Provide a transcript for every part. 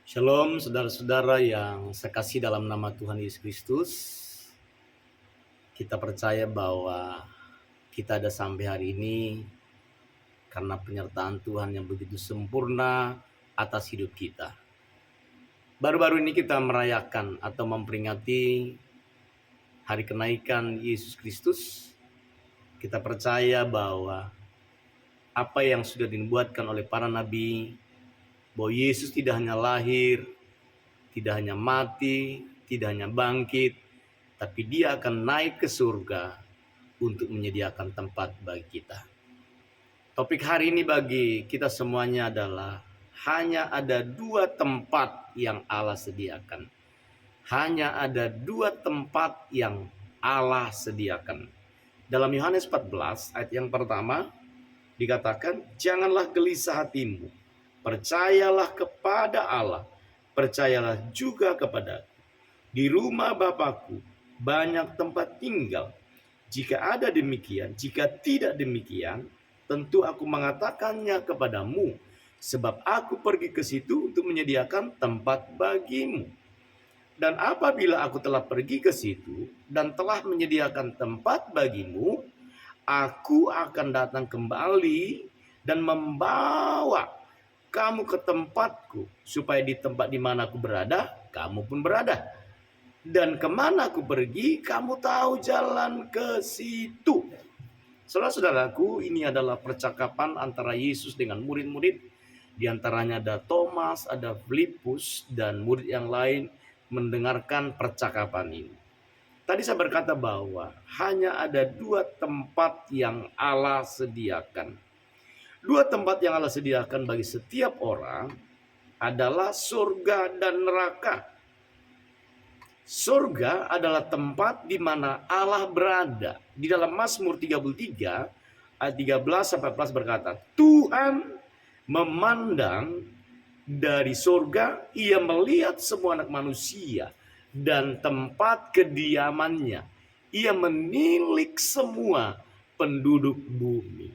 Shalom saudara-saudara yang saya kasih dalam nama Tuhan Yesus Kristus. Kita percaya bahwa kita ada sampai hari ini karena penyertaan Tuhan yang begitu sempurna atas hidup kita. Baru-baru ini kita merayakan atau memperingati hari kenaikan Yesus Kristus. Kita percaya bahwa apa yang sudah dinubuatkan oleh para nabi, bahwa Yesus tidak hanya lahir, tidak hanya mati, tidak hanya bangkit, tapi dia akan naik ke surga untuk menyediakan tempat bagi kita. Topik hari ini bagi kita semuanya adalah hanya ada dua tempat yang Allah sediakan. Hanya ada dua tempat yang Allah sediakan. Dalam Yohanes 14 ayat yang pertama dikatakan, janganlah gelisah hatimu, percayalah kepada Allah, percayalah juga kepada aku. Di rumah Bapakku banyak tempat tinggal. Jika ada demikian, jika tidak demikian, tentu aku mengatakannya kepadamu, sebab aku pergi ke situ untuk menyediakan tempat bagimu. Dan apabila aku telah pergi ke situ dan telah menyediakan tempat bagimu, aku akan datang kembali dan membawa kamu ke tempatku, supaya di tempat di mana aku berada, kamu pun berada. Dan kemana aku pergi, kamu tahu jalan ke situ. Saudara-saudaraku, ini adalah percakapan antara Yesus dengan murid-murid. Di antaranya ada Thomas, ada Filipus, dan murid yang lain mendengarkan percakapan ini. Tadi saya berkata bahwa hanya ada dua tempat yang Allah sediakan. Dua tempat yang Allah sediakan bagi setiap orang adalah surga dan neraka. Surga adalah tempat di mana Allah berada. Di dalam Mazmur 33 ayat 13 sampai 14 berkata, Tuhan memandang dari surga, ia melihat semua anak manusia dan tempat kediamannya. Ia menilik semua penduduk bumi.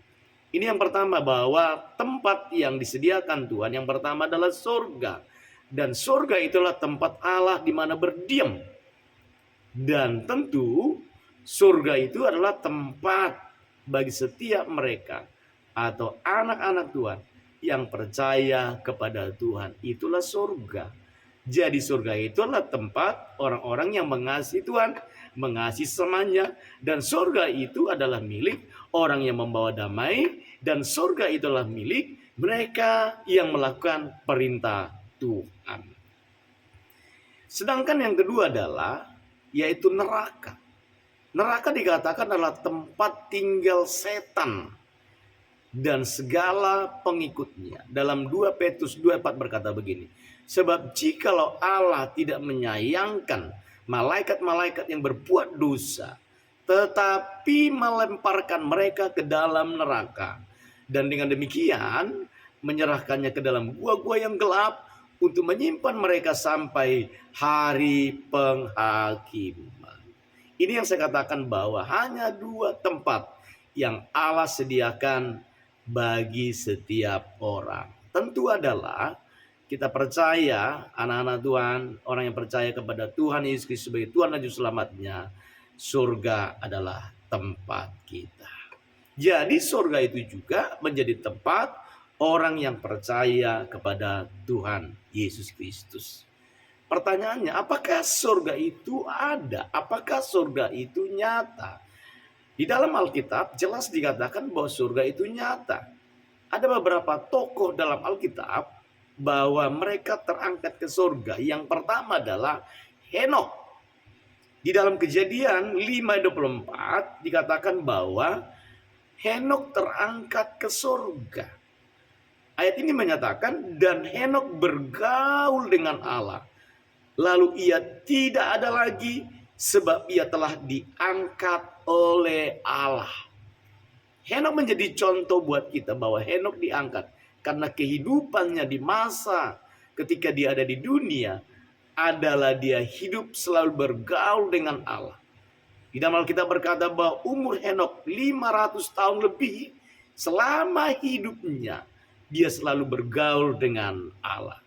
Ini yang pertama, bahwa tempat yang disediakan Tuhan yang pertama adalah surga. Dan surga itulah tempat Allah di mana berdiam. Dan tentu surga itu adalah tempat bagi setiap mereka atau anak-anak Tuhan yang percaya kepada Tuhan. Itulah surga. Jadi surga itu adalah tempat orang-orang yang mengasihi Tuhan, mengasihi sesamanya. Dan surga itu adalah milik orang yang membawa damai. Dan surga itulah milik mereka yang melakukan perintah Tuhan. Sedangkan yang kedua adalah yaitu neraka. Neraka dikatakan adalah tempat tinggal setan dan segala pengikutnya. Dalam 2 Petrus 2:4 berkata begini, sebab jikalau Allah tidak menyayangkan malaikat-malaikat yang berbuat dosa, tetapi melemparkan mereka ke dalam neraka, dan dengan demikian menyerahkannya ke dalam gua-gua yang gelap untuk menyimpan mereka sampai hari penghakiman. Ini yang saya katakan bahwa hanya dua tempat yang Allah sediakan bagi setiap orang. Tentu adalah kita percaya, anak-anak Tuhan, orang yang percaya kepada Tuhan Yesus Kristus sebagai Tuhan dan Juru Selamatnya, surga adalah tempat kita. Jadi surga itu juga menjadi tempat orang yang percaya kepada Tuhan Yesus Kristus. Pertanyaannya, apakah surga itu ada? Apakah surga itu nyata? Di dalam Alkitab jelas dikatakan bahwa surga itu nyata. Ada beberapa tokoh dalam Alkitab bahwa mereka terangkat ke surga. Yang pertama adalah Henokh. Di dalam Kejadian 5:24 dikatakan bahwa Henokh terangkat ke surga. Ayat ini menyatakan, dan Henokh bergaul dengan Allah. Lalu ia tidak ada lagi, sebab ia telah diangkat oleh Allah. Henokh menjadi contoh buat kita bahwa Henokh diangkat karena kehidupannya di masa ketika dia ada di dunia adalah dia hidup selalu bergaul dengan Allah. Di dalam Alkitab berkata bahwa umur Henokh 500 tahun lebih, selama hidupnya dia selalu bergaul dengan Allah.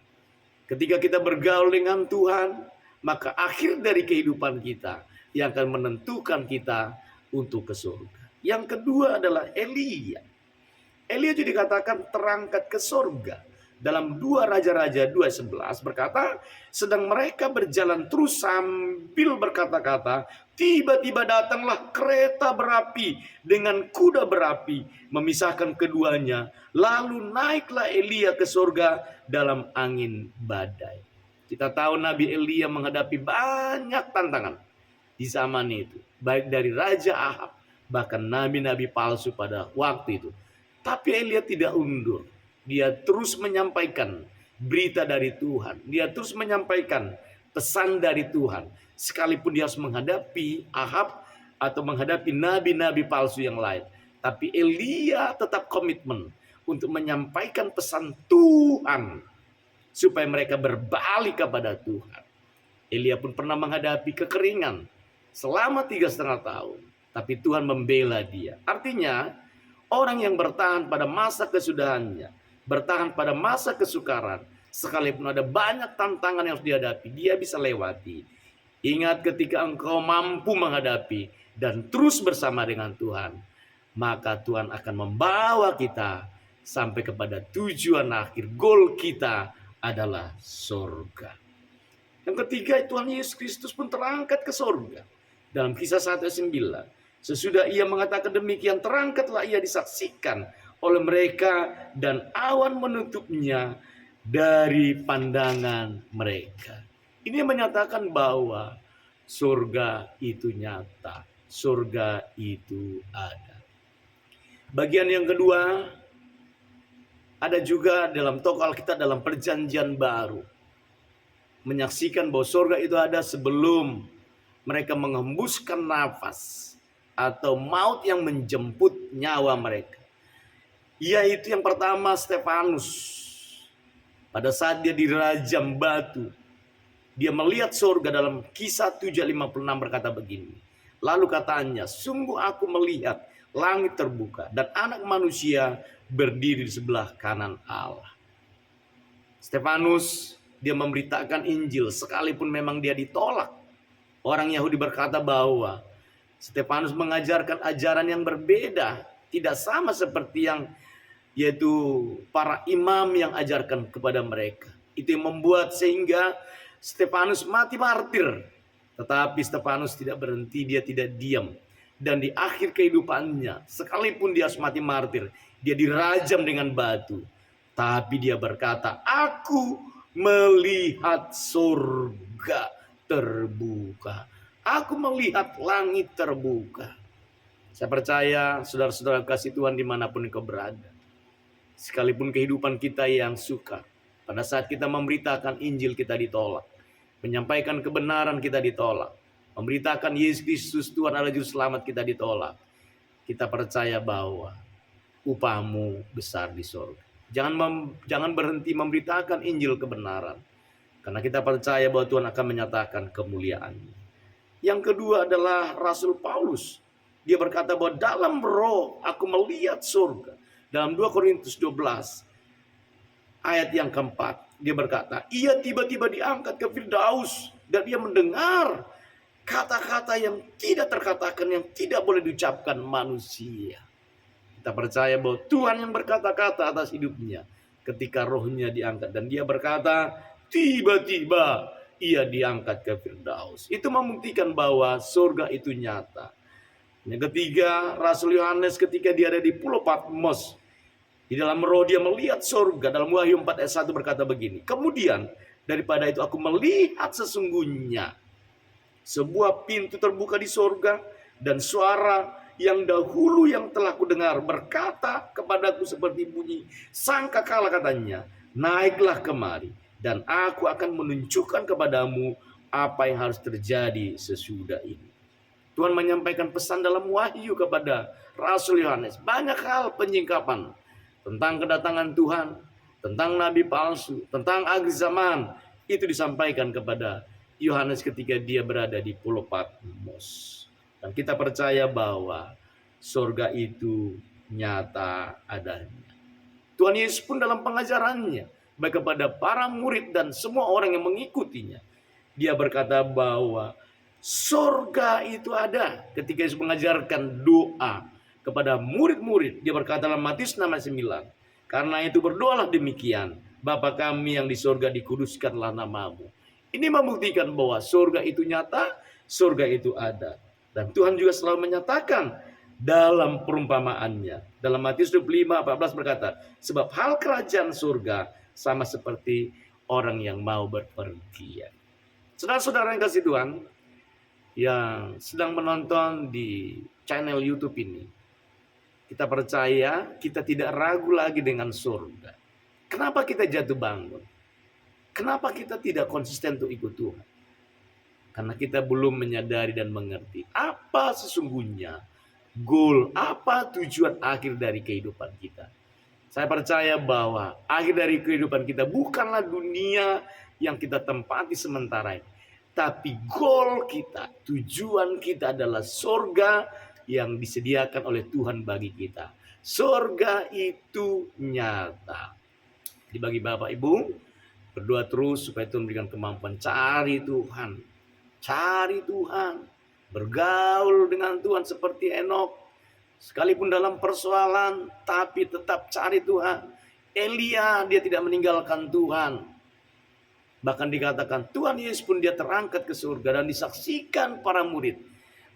Ketika kita bergaul dengan Tuhan, maka akhir dari kehidupan kita yang akan menentukan kita untuk ke surga. Yang kedua adalah Elia. Elia juga dikatakan terangkat ke surga. Dalam 2 Raja-Raja 2:11 berkata, sedang mereka berjalan terus sambil berkata-kata, tiba-tiba datanglah kereta berapi dengan kuda berapi, memisahkan keduanya. Lalu naiklah Elia ke surga dalam angin badai. Kita tahu Nabi Elia menghadapi banyak tantangan di zaman itu, baik dari Raja Ahab, bahkan nabi-nabi palsu pada waktu itu. Tapi Elia tidak undur. Dia terus menyampaikan berita dari Tuhan. Dia terus menyampaikan pesan dari Tuhan. Sekalipun dia harus menghadapi Ahab atau menghadapi nabi-nabi palsu yang lain. Tapi Elia tetap komitmen untuk menyampaikan pesan Tuhan, supaya mereka berbalik kepada Tuhan. Elia pun pernah menghadapi kekeringan selama 3,5 tahun. Tapi Tuhan membela dia. Artinya, orang yang bertahan pada masa kesudahannya, bertahan pada masa kesukaran, sekalipun ada banyak tantangan yang harus dihadapi, dia bisa lewati. Ingat, ketika engkau mampu menghadapi dan terus bersama dengan Tuhan, maka Tuhan akan membawa kita sampai kepada tujuan akhir. Goal kita adalah surga. Yang ketiga, Tuhan Yesus Kristus pun terangkat ke surga. Dalam Kisah 1:9, sesudah ia mengatakan demikian, terangkatlah ia disaksikan oleh mereka dan awan menutupnya dari pandangan mereka. Ini menyatakan bahwa surga itu nyata, surga itu ada. Bagian yang kedua, ada juga dalam tokoh Alkitab dalam Perjanjian Baru, menyaksikan bahwa surga itu ada sebelum mereka mengembuskan nafas atau maut yang menjemput nyawa mereka. Yaitu yang pertama, Stefanus. Pada saat dia dirajam batu, dia melihat surga. Dalam Kisah 7:56 berkata begini, lalu katanya, sungguh aku melihat langit terbuka dan anak manusia berdiri di sebelah kanan Allah. Stefanus, dia memberitakan Injil sekalipun memang dia ditolak. Orang Yahudi berkata bahwa Stefanus mengajarkan ajaran yang berbeda, tidak sama seperti yang yaitu para imam yang ajarkan kepada mereka. Itu yang membuat sehingga Stefanus mati martir. Tetapi Stefanus tidak berhenti, dia tidak diam. Dan di akhir kehidupannya, sekalipun dia harus mati martir, dia dirajam dengan batu. Tapi dia berkata, aku melihat surga terbuka. Aku melihat langit terbuka. Saya percaya saudara-saudara kasih Tuhan dimanapun engkau berada, sekalipun kehidupan kita yang sukar, pada saat kita memberitakan Injil kita ditolak, menyampaikan kebenaran kita ditolak, memberitakan Yesus Kristus Tuhan adalah Juru Selamat kita ditolak, kita percaya bahwa upahmu besar di surga. Jangan berhenti memberitakan Injil kebenaran, karena kita percaya bahwa Tuhan akan menyatakan kemuliaan-Nya. Yang kedua adalah Rasul Paulus. Dia berkata bahwa dalam roh aku melihat surga. Dalam 2 Korintus 12 ayat yang keempat, dia berkata, ia tiba-tiba diangkat ke Firdaus dan ia mendengar kata-kata yang tidak terkatakan, yang tidak boleh diucapkan manusia. Kita percaya bahwa Tuhan yang berkata-kata atas hidupnya ketika rohnya diangkat, dan dia berkata, tiba-tiba ia diangkat ke Firdaus. Itu membuktikan bahwa surga itu nyata. Yang ketiga, Rasul Yohanes ketika dia ada di Pulau Patmos, di dalam roh dia melihat surga. Dalam Wahyu 4 ayat 1 berkata begini, kemudian daripada itu aku melihat sesungguhnya sebuah pintu terbuka di surga, dan suara yang dahulu yang telah kudengar berkata kepadaku seperti bunyi sangkakala, katanya, naiklah kemari dan aku akan menunjukkan kepadamu apa yang harus terjadi sesudah ini. Tuhan menyampaikan pesan dalam Wahyu kepada Rasul Yohanes. Banyak hal penyingkapan tentang kedatangan Tuhan, tentang nabi palsu, tentang akhir zaman. Itu disampaikan kepada Yohanes ketika dia berada di Pulau Patmos. Dan kita percaya bahwa surga itu nyata adanya. Tuhan Yesus pun dalam pengajarannya baik kepada para murid dan semua orang yang mengikutinya. Dia berkata bahwa surga itu ada. Ketika Yesus mengajarkan doa kepada murid-murid, dia berkata dalam Matius 6:9, karena itu berdoalah demikian, Bapa kami yang di surga, dikuduskanlah namamu. Ini membuktikan bahwa surga itu nyata, surga itu ada. Dan Tuhan juga selalu menyatakan dalam perumpamaannya. Dalam Matius 25:14 berkata, sebab hal kerajaan surga sama seperti orang yang mau berpergian. Saudara-saudara yang kasih Tuhan, yang sedang menonton di channel YouTube ini, kita percaya kita tidak ragu lagi dengan surga. Kenapa kita jatuh bangun? Kenapa kita tidak konsisten untuk ikut Tuhan? Karena kita belum menyadari dan mengerti apa sesungguhnya goal, apa tujuan akhir dari kehidupan kita. Saya percaya bahwa akhir dari kehidupan kita bukanlah dunia yang kita tempati sementara ini. Tapi goal kita, tujuan kita adalah surga yang disediakan oleh Tuhan bagi kita. Surga itu nyata. Jadi bagi Bapak Ibu, berdoa terus supaya Tuhan memberikan kemampuan cari Tuhan. Cari Tuhan. Bergaul dengan Tuhan seperti Henokh. Sekalipun dalam persoalan, tapi tetap cari Tuhan. Elia, dia tidak meninggalkan Tuhan. Bahkan dikatakan Tuhan Yesus pun dia terangkat ke surga dan disaksikan para murid.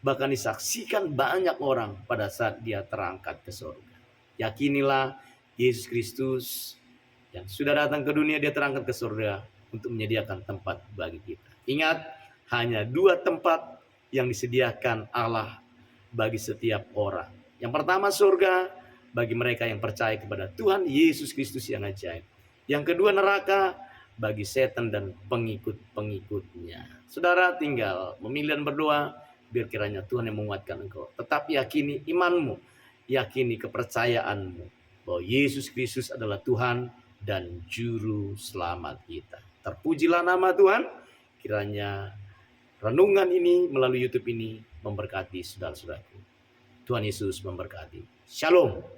Bahkan disaksikan banyak orang pada saat dia terangkat ke surga. Yakinilah Yesus Kristus yang sudah datang ke dunia, dia terangkat ke surga untuk menyediakan tempat bagi kita. Ingat, hanya 2 tempat yang disediakan Allah bagi setiap orang. Yang pertama surga bagi mereka yang percaya kepada Tuhan Yesus Kristus yang ajaib. Yang kedua neraka bagi setan dan pengikut-pengikutnya. Saudara tinggal memilih dan berdoa biar kiranya Tuhan yang menguatkan engkau. Tetap yakini imanmu, yakini kepercayaanmu bahwa Yesus Kristus adalah Tuhan dan juru selamat kita. Terpujilah nama Tuhan. Kiranya renungan ini melalui YouTube ini memberkati saudara-saudaraku. Tuhan Yesus memberkati. Shalom.